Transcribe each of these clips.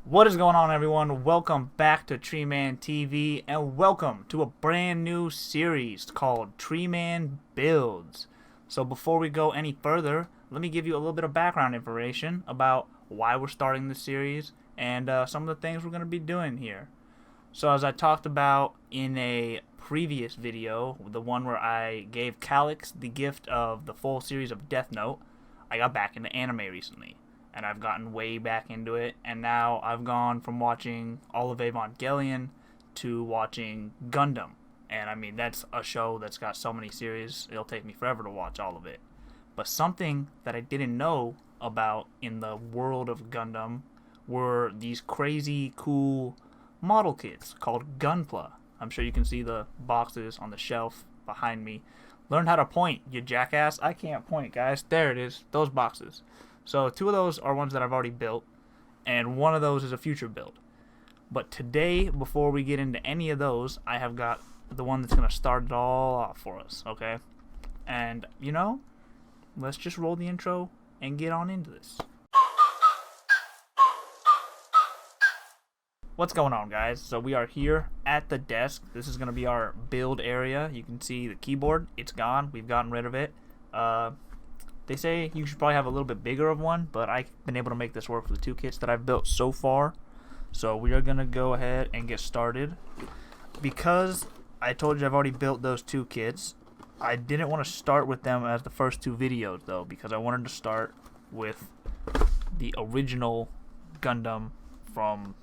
What is going on, everyone? Welcome back to Treeman TV, and welcome to a brand new series called Treeman Builds. So before we go any further, let me give you a little bit of background information about why we're starting this series and some of the things we're going to be doing here. So as I talked about in a previous video, the one where I gave Calix the gift of the full series of Death Note, I got back into anime recently. And I've gotten way back into it, and now I've gone from watching all of Evangelion to watching Gundam. And I mean, that's a show that's got so many series, it'll take me forever to watch all of it. But something that I didn't know about in the world of Gundam were these crazy cool model kits called Gunpla. I'm sure you can see the boxes on the shelf behind me. Learn how to point, you jackass. I can't point, guys. There it is, those boxes. So two of those are ones that I've already built, and one of those is a future build. But today, before we get into any of those, I have got the one that's going to start it all off for us, okay? And, you know, let's just roll the intro and get on into this. What's going on, guys? So we are here at the desk. This is going to be our build area. You can see the keyboard. It's gone. We've gotten rid of it. They say you should probably have a little bit bigger of one, but I've been able to make this work for the two kits that I've built so far. So we are going to go ahead and get started. Because I told you I've already built those two kits, I didn't want to start with them as the first two videos, though, because I wanted to start with the original Gundam from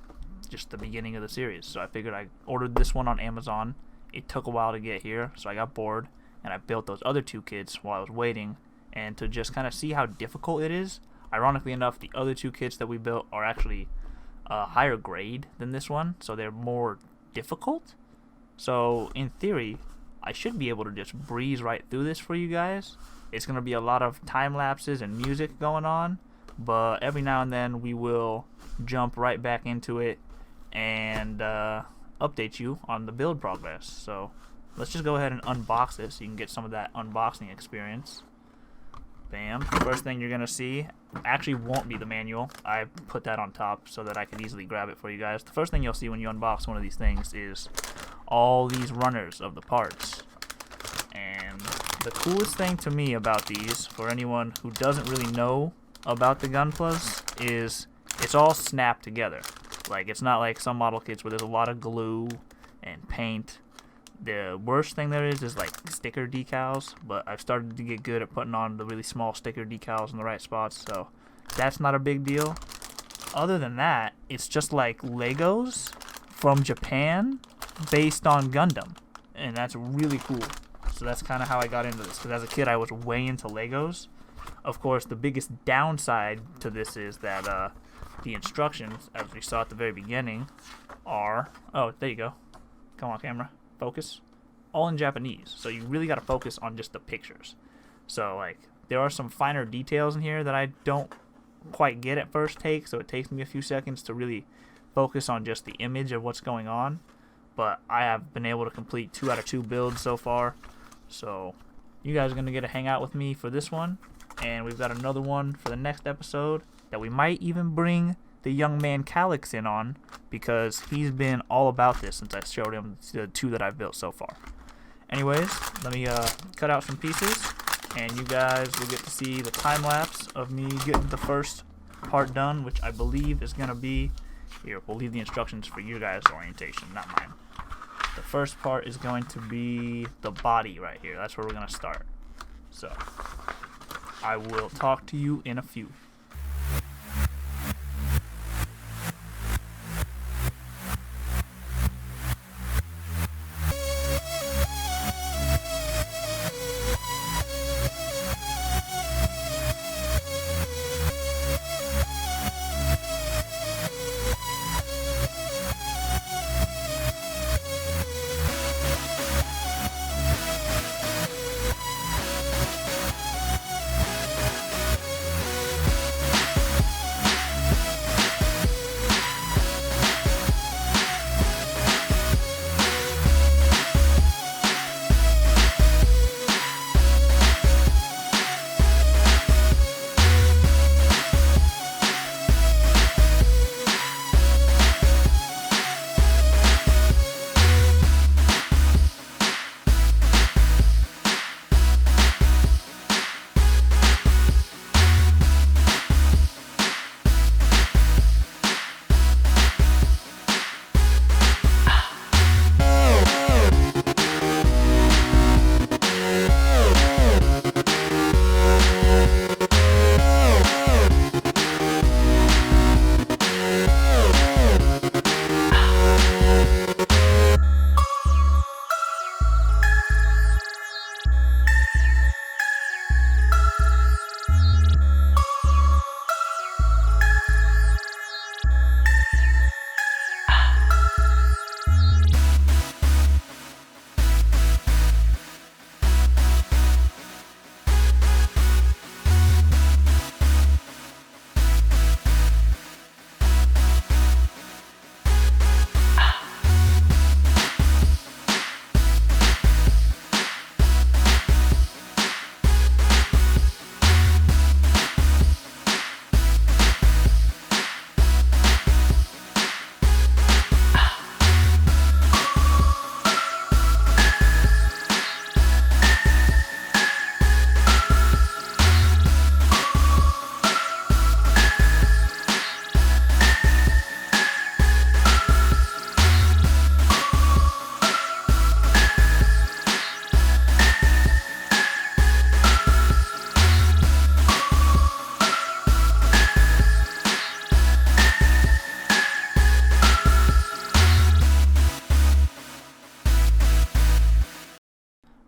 just the beginning of the series. So I figured I ordered this one on Amazon. It took a while to get here, so I got bored, and I built those other two kits while I was waiting. And to just kind of see how difficult it is. Ironically enough, the other two kits that we built are actually higher grade than this one, so they're more difficult. So in theory, I should be able to just breeze right through this for you guys. It's going to be a lot of time lapses and music going on, but every now and then we will jump right back into it and update you on the build progress. So let's just go ahead and unbox this so you can get some of that unboxing experience. Bam. First thing you're going to see actually won't be the manual. I put that on top so that I can easily grab it for you guys. The first thing you'll see when you unbox one of these things is all these runners of the parts. And the coolest thing to me about these, for anyone who doesn't really know about the Gunplas, is it's all snapped together. Like, it's not like some model kits where there's a lot of glue and paint. The worst thing there is like sticker decals, but I've started to get good at putting on the really small sticker decals in the right spots, so that's not a big deal. Other than that, it's just like Legos from Japan based on Gundam, and that's really cool. So that's kind of how I got into this, because as a kid I was way into Legos. Of course, the biggest downside to this is that the instructions, as we saw at the very beginning, are... Oh, there you go. Come on, camera. Focus, all in Japanese, so you really got to focus on just the pictures. So like, there are some finer details in here that I don't quite get at first take, so it takes me a few seconds to really focus on just the image of what's going on. But I have been able to complete 2 out of 2 builds so far, so you guys are going to get to hang out with me for this one, and we've got another one for the next episode that we might even bring the young man Calix in on, because he's been all about this since I showed him the 2 that I've built so far. Anyways, let me cut out some pieces, and you guys will get to see the time lapse of me getting the first part done, which I believe is going to be... Here, we'll leave the instructions for you guys' orientation, not mine. The first part is going to be the body right here. That's where we're going to start. So, I will talk to you in a few.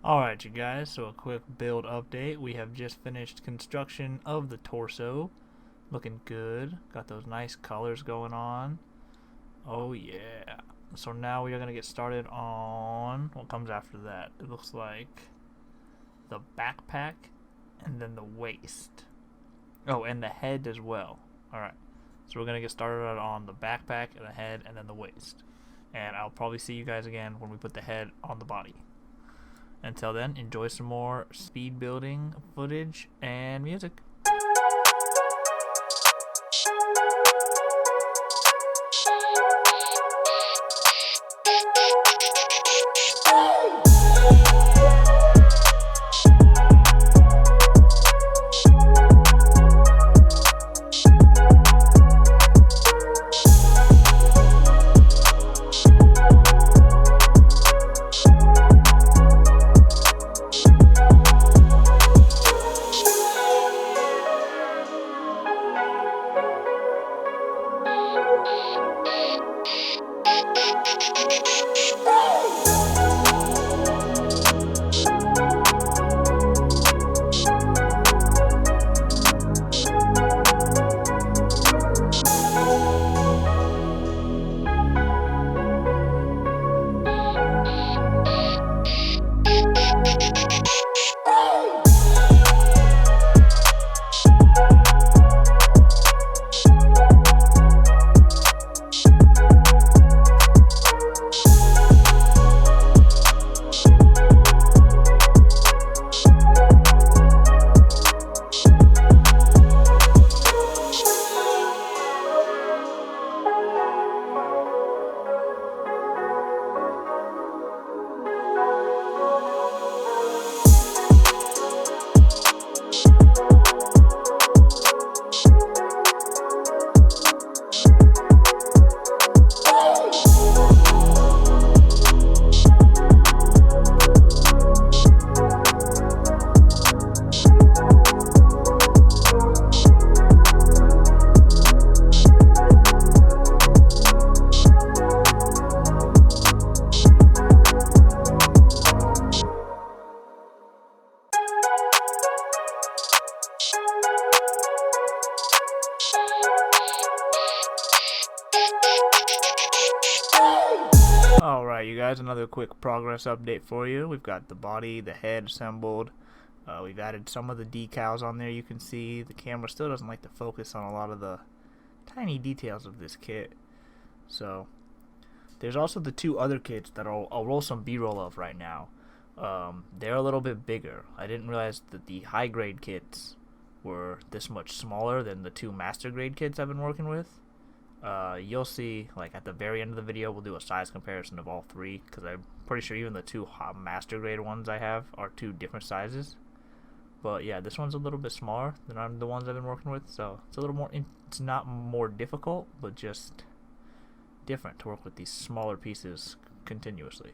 Alright you guys, so a quick build update. We have just finished construction of the torso. Looking good. Got those nice colors going on. Oh yeah. So now we are going to get started on what comes after that. It looks like the backpack and then the waist. Oh, and the head as well. Alright. So we're going to get started on the backpack and the head and then the waist. And I'll probably see you guys again when we put the head on the body. Until then, enjoy some more speed building footage and music. Alright you guys, another quick progress update for you. We've got the body, the head assembled. We've added some of the decals on there. You can see the camera still doesn't like to focus on a lot of the tiny details of this kit. So there's also the two other kits that I'll roll some B-roll of right now. They're a little bit bigger. I didn't realize that the high grade kits were this much smaller than the two master grade kits I've been working with. You'll see, like at the very end of the video, we'll do a size comparison of all three, because I'm pretty sure even the two master grade ones I have are two different sizes. But yeah, this one's a little bit smaller than the ones I've been working with, so it's a little more, it's not more difficult, but just different to work with these smaller pieces continuously.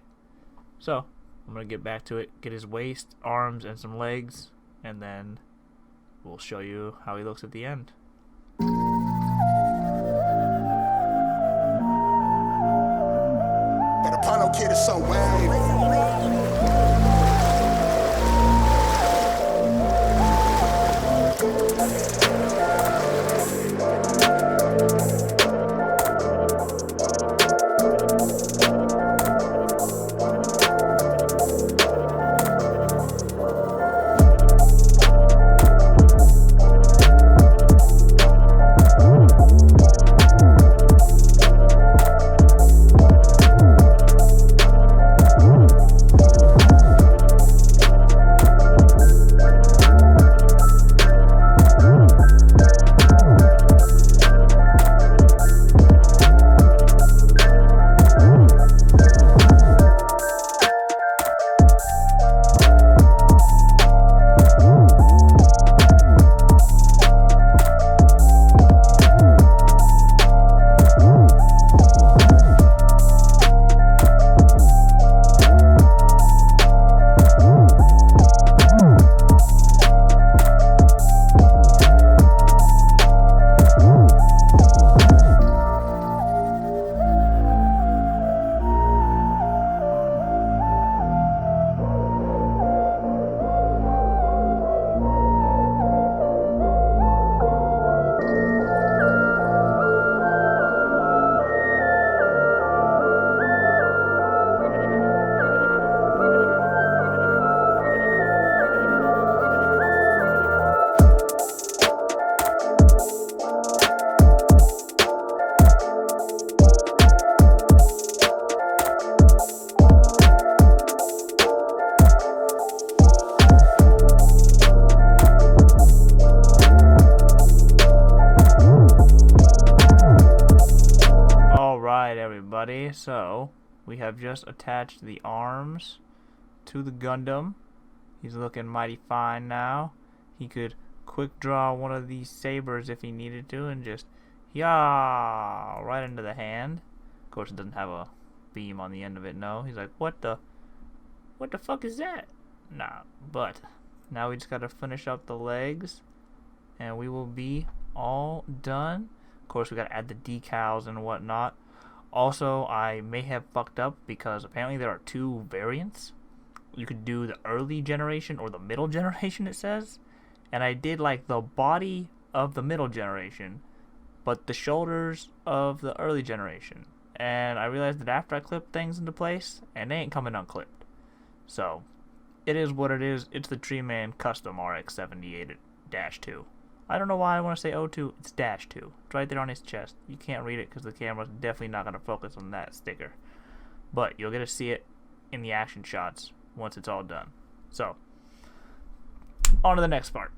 So I'm gonna get back to it, get his waist, arms, and some legs, and then we'll show you how he looks at the end. That Apollo kid is so wavy. everybody. So, we have just attached the arms to the Gundam. He's looking mighty fine now. He could quick draw one of these sabers if he needed to and just, yeah, right into the hand. Of course, it doesn't have a beam on the end of it, no. He's like, what the fuck is that? Nah, but now we just gotta finish up the legs and we will be all done. Of course, we gotta add the decals and whatnot. Also, I may have fucked up because apparently there are two variants. You could do the early generation or the middle generation, it says. And I did like the body of the middle generation, but the shoulders of the early generation. And I realized that after I clipped things into place, and they ain't coming unclipped. So, it is what it is. It's the Treeman Custom RX-78-2. I don't know why I want to say O2. It's -2. It's right there on his chest. You can't read it because the camera's definitely not going to focus on that sticker. But you'll get to see it in the action shots once it's all done. So, on to the next part.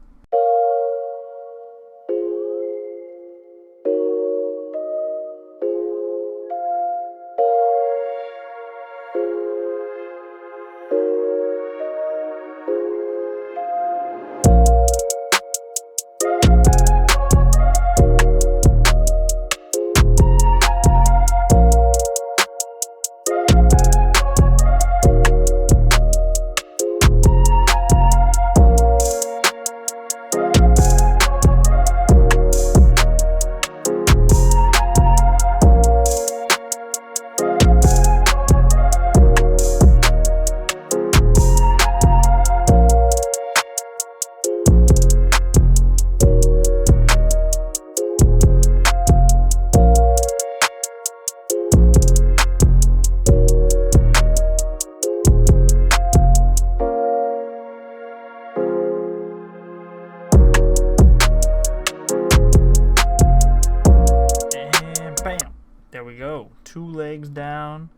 There we go. 2 legs down.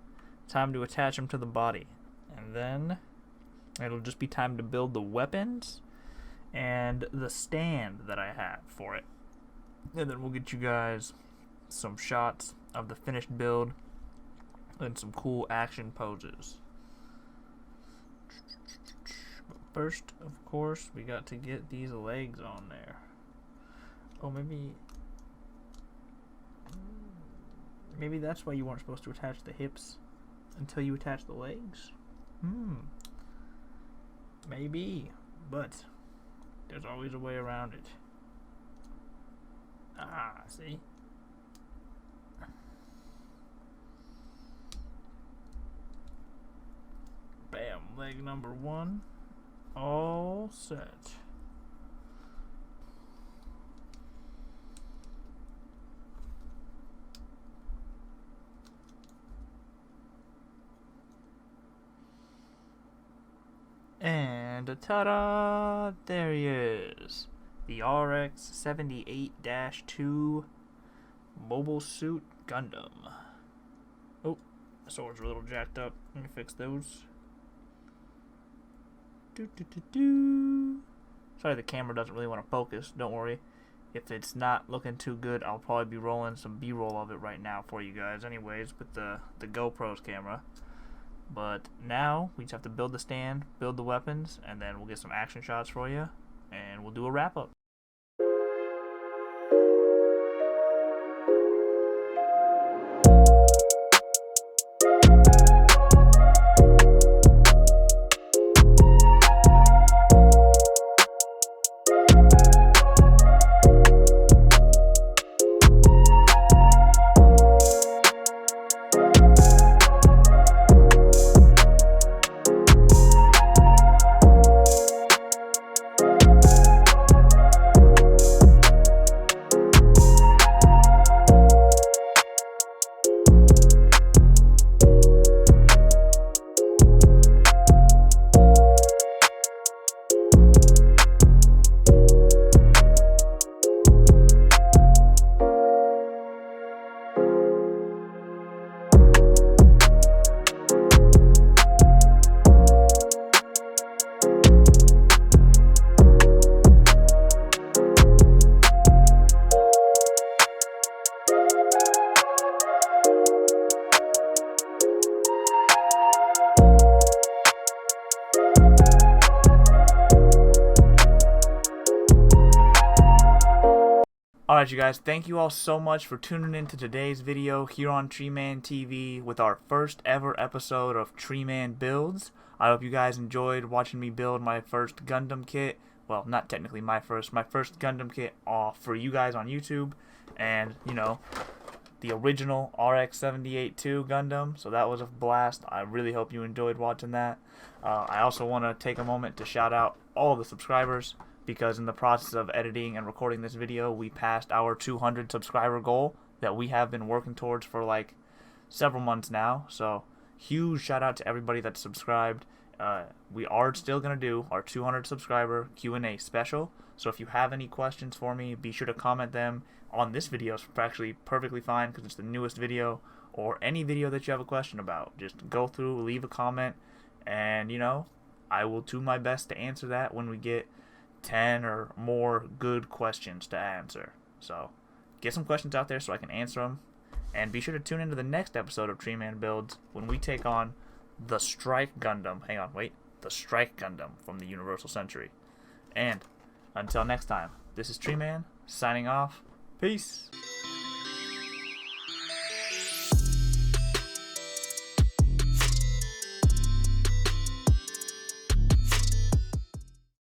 Time to attach them to the body. And then it'll just be time to build the weapons and the stand that I have for it. And then we'll get you guys some shots of the finished build and some cool action poses. But first, of course, we got to get these legs on there. Oh, Maybe that's why you weren't supposed to attach the hips until you attach the legs? Maybe, but there's always a way around it. Ah, see? Bam, leg number 1, all set. And ta-da! There he is. The RX-78-2 Mobile Suit Gundam. Oh, the swords are a little jacked up. Let me fix those. Sorry the camera doesn't really want to focus. Don't worry. If it's not looking too good, I'll probably be rolling some B-roll of it right now for you guys anyways with the GoPro's camera. But now we just have to build the stand, build the weapons, and then we'll get some action shots for you, and we'll do a wrap-up. Alright, you guys, thank you all so much for tuning in to today's video here on Treeman TV with our first ever episode of Treeman Builds. I hope you guys enjoyed watching me build my first Gundam kit. Well, not technically my first Gundam kit for you guys on YouTube. And, you know, the original RX-78-2 Gundam. So that was a blast. I really hope you enjoyed watching that. I also want to take a moment to shout out all the subscribers, because in the process of editing and recording this video, we passed our 200 subscriber goal that we have been working towards for like several months now. So huge shout out to everybody that's subscribed. We are still going to do our 200 subscriber Q&A special. So if you have any questions for me, be sure to comment them on this video. It's actually perfectly fine because it's the newest video, or any video that you have a question about. Just go through, leave a comment, and you know, I will do my best to answer that when we get 10 or more good questions to answer. So get some questions out there so I can answer them, and be sure to tune into the next episode of Treeman Builds when we take on the Strike Gundam. The Strike Gundam from the Universal Century. And until next time, this is Treeman signing off. Peace.